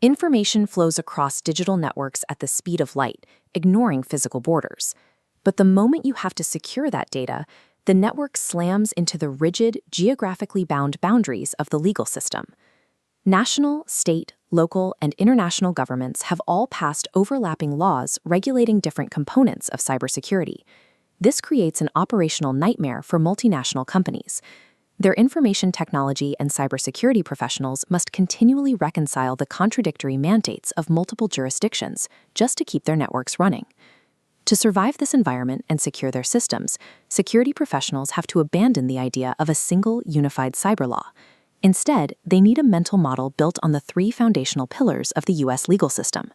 Information flows across digital networks at the speed of light, ignoring physical borders. But the moment you have to secure that data, the network slams into the rigid, geographically bound boundaries of the legal system. National, state, local, and international governments have all passed overlapping laws regulating different components of cybersecurity. This creates an operational nightmare for multinational companies. Their information technology and cybersecurity professionals must continually reconcile the contradictory mandates of multiple jurisdictions just to keep their networks running. To survive this environment and secure their systems, security professionals have to abandon the idea of a single, unified cyber law. Instead, they need a mental model built on the three foundational pillars of the U.S. legal system.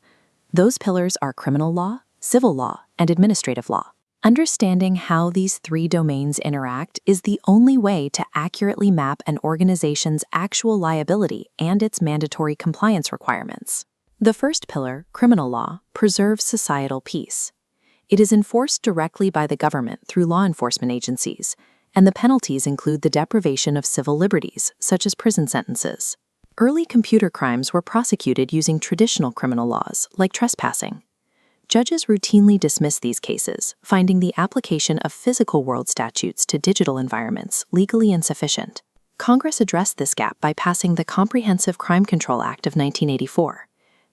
Those pillars are criminal law, civil law, and administrative law. Understanding how these three domains interact is the only way to accurately map an organization's actual liability and its mandatory compliance requirements. The first pillar, criminal law, preserves societal peace. It is enforced directly by the government through law enforcement agencies, and the penalties include the deprivation of civil liberties, such as prison sentences. Early computer crimes were prosecuted using traditional criminal laws, like trespassing. Judges routinely dismiss these cases, finding the application of physical world statutes to digital environments legally insufficient. Congress addressed this gap by passing the Comprehensive Crime Control Act of 1984.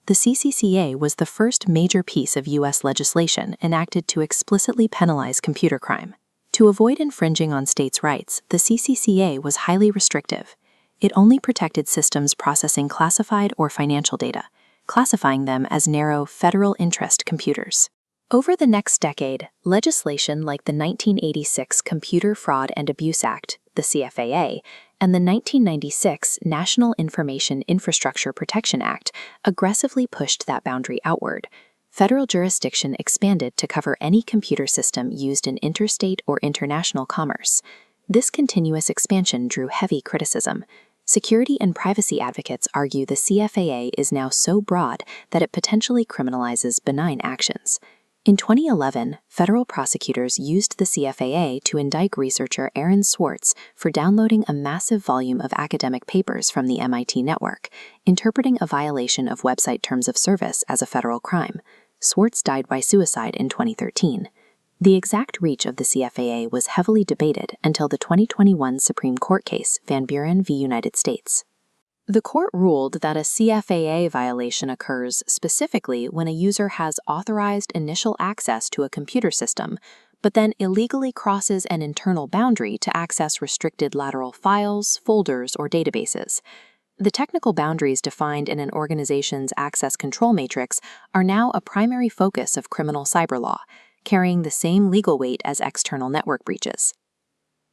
The CCCA was the first major piece of U.S. legislation enacted to explicitly penalize computer crime. To avoid infringing on states' rights, the CCCA was highly restrictive. It only protected systems processing classified or financial data, classifying them as narrow federal interest computers. Over the next decade, legislation like the 1986 Computer Fraud and Abuse Act, the CFAA, and the 1996 National Information Infrastructure Protection Act aggressively pushed that boundary outward. Federal jurisdiction expanded to cover any computer system used in interstate or international commerce. This continuous expansion drew heavy criticism. Security and privacy advocates argue the CFAA is now so broad that it potentially criminalizes benign actions. In 2011, federal prosecutors used the CFAA to indict researcher Aaron Swartz for downloading a massive volume of academic papers from the MIT network, interpreting a violation of website terms of service as a federal crime. Swartz died by suicide in 2013. The exact reach of the CFAA was heavily debated until the 2021 Supreme Court case, Van Buren v. United States. The court ruled that a CFAA violation occurs specifically when a user has authorized initial access to a computer system, but then illegally crosses an internal boundary to access restricted lateral files, folders, or databases. The technical boundaries defined in an organization's access control matrix are now a primary focus of criminal cyber law, carrying the same legal weight as external network breaches.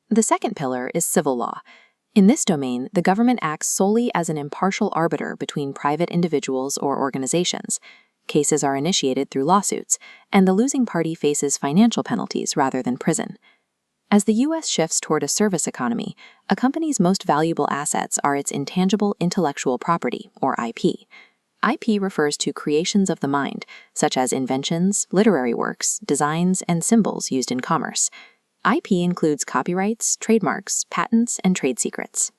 The second pillar is civil law. In this domain, the government acts solely as an impartial arbiter between private individuals or organizations. Cases are initiated through lawsuits, and the losing party faces financial penalties rather than prison. As the U.S. shifts toward a service economy, a company's most valuable assets are its intangible intellectual property, or IP. IP refers to creations of the mind, such as inventions, literary works, designs, and symbols used in commerce. IP includes copyrights, trademarks, patents, and trade secrets.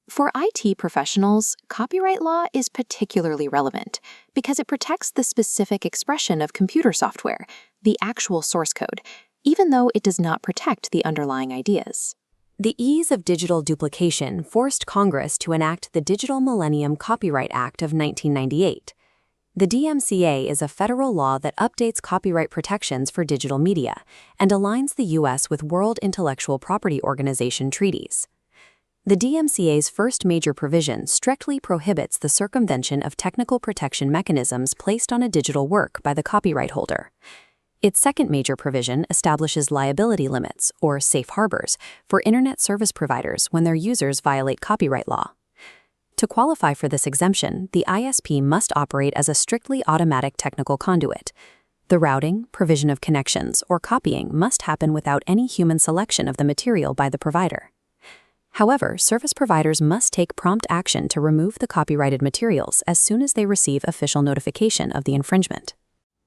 For IT professionals, copyright law is particularly relevant because it protects the specific expression of computer software, the actual source code, even though it does not protect the underlying ideas. The ease of digital duplication forced Congress to enact the Digital Millennium Copyright Act of 1998. The DMCA is a federal law that updates copyright protections for digital media and aligns the U.S. with World Intellectual Property Organization treaties. The DMCA's first major provision strictly prohibits the circumvention of technical protection mechanisms placed on a digital work by the copyright holder. Its second major provision establishes liability limits, or safe harbors, for Internet service providers when their users violate copyright law. To qualify for this exemption, the ISP must operate as a strictly automatic technical conduit. The routing, provision of connections, or copying must happen without any human selection of the material by the provider. However, service providers must take prompt action to remove the copyrighted materials as soon as they receive official notification of the infringement.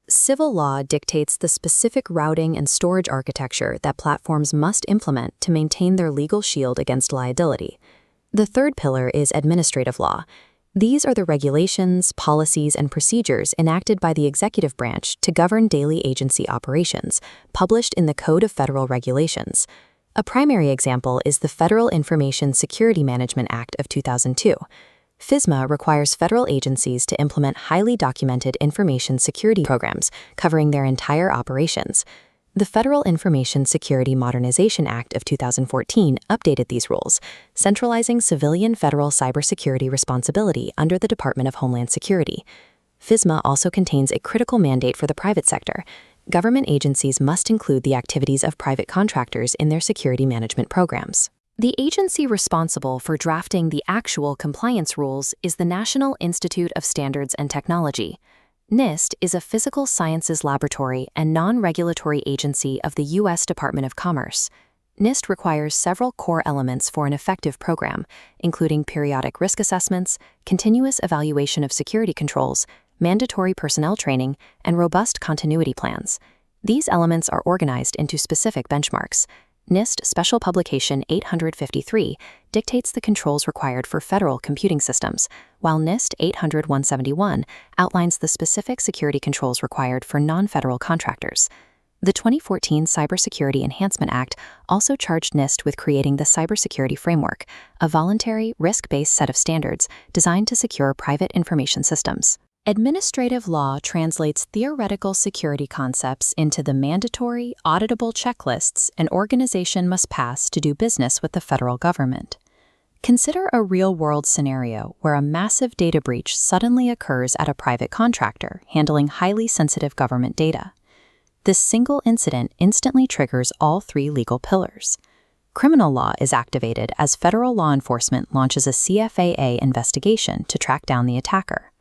Civil law dictates the specific routing and storage architecture that platforms must implement to maintain their legal shield against liability. The third pillar is administrative law. These are the regulations, policies, and procedures enacted by the executive branch to govern daily agency operations, published in the Code of Federal Regulations. A primary example is the Federal Information Security Management Act of 2002. FISMA requires federal agencies to implement highly documented information security programs covering their entire operations. The Federal Information Security Modernization Act of 2014 updated these rules, centralizing civilian federal cybersecurity responsibility under the Department of Homeland Security. FISMA also contains a critical mandate for the private sector. Government agencies must include the activities of private contractors in their security management programs. The agency responsible for drafting the actual compliance rules is the National Institute of Standards and Technology. NIST is a physical sciences laboratory and non-regulatory agency of the U.S. Department of Commerce. NIST requires several core elements for an effective program, including periodic risk assessments, continuous evaluation of security controls, mandatory personnel training, and robust continuity plans. These elements are organized into specific benchmarks. NIST Special Publication 853 dictates the controls required for federal computing systems, while NIST 800-171 outlines the specific security controls required for non-federal contractors. The 2014 Cybersecurity Enhancement Act also charged NIST with creating the Cybersecurity Framework, a voluntary, risk-based set of standards designed to secure private information systems. Administrative law translates theoretical security concepts into the mandatory, auditable checklists an organization must pass to do business with the federal government. Consider a real-world scenario where a massive data breach suddenly occurs at a private contractor handling highly sensitive government data. This single incident instantly triggers all three legal pillars. Criminal law is activated as federal law enforcement launches a CFAA investigation to track down the attacker.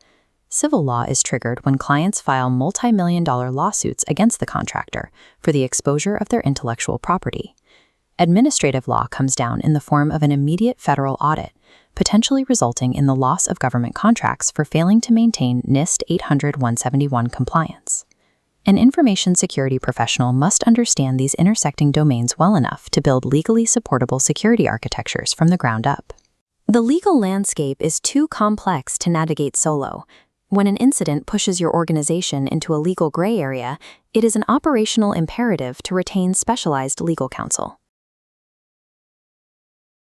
Civil law is triggered when clients file multi-million-dollar lawsuits against the contractor for the exposure of their intellectual property. Administrative law comes down in the form of an immediate federal audit, potentially resulting in the loss of government contracts for failing to maintain NIST 800-171 compliance. An information security professional must understand these intersecting domains well enough to build legally supportable security architectures from the ground up. The legal landscape is too complex to navigate solo. When an incident pushes your organization into a legal gray area, it is an operational imperative to retain specialized legal counsel.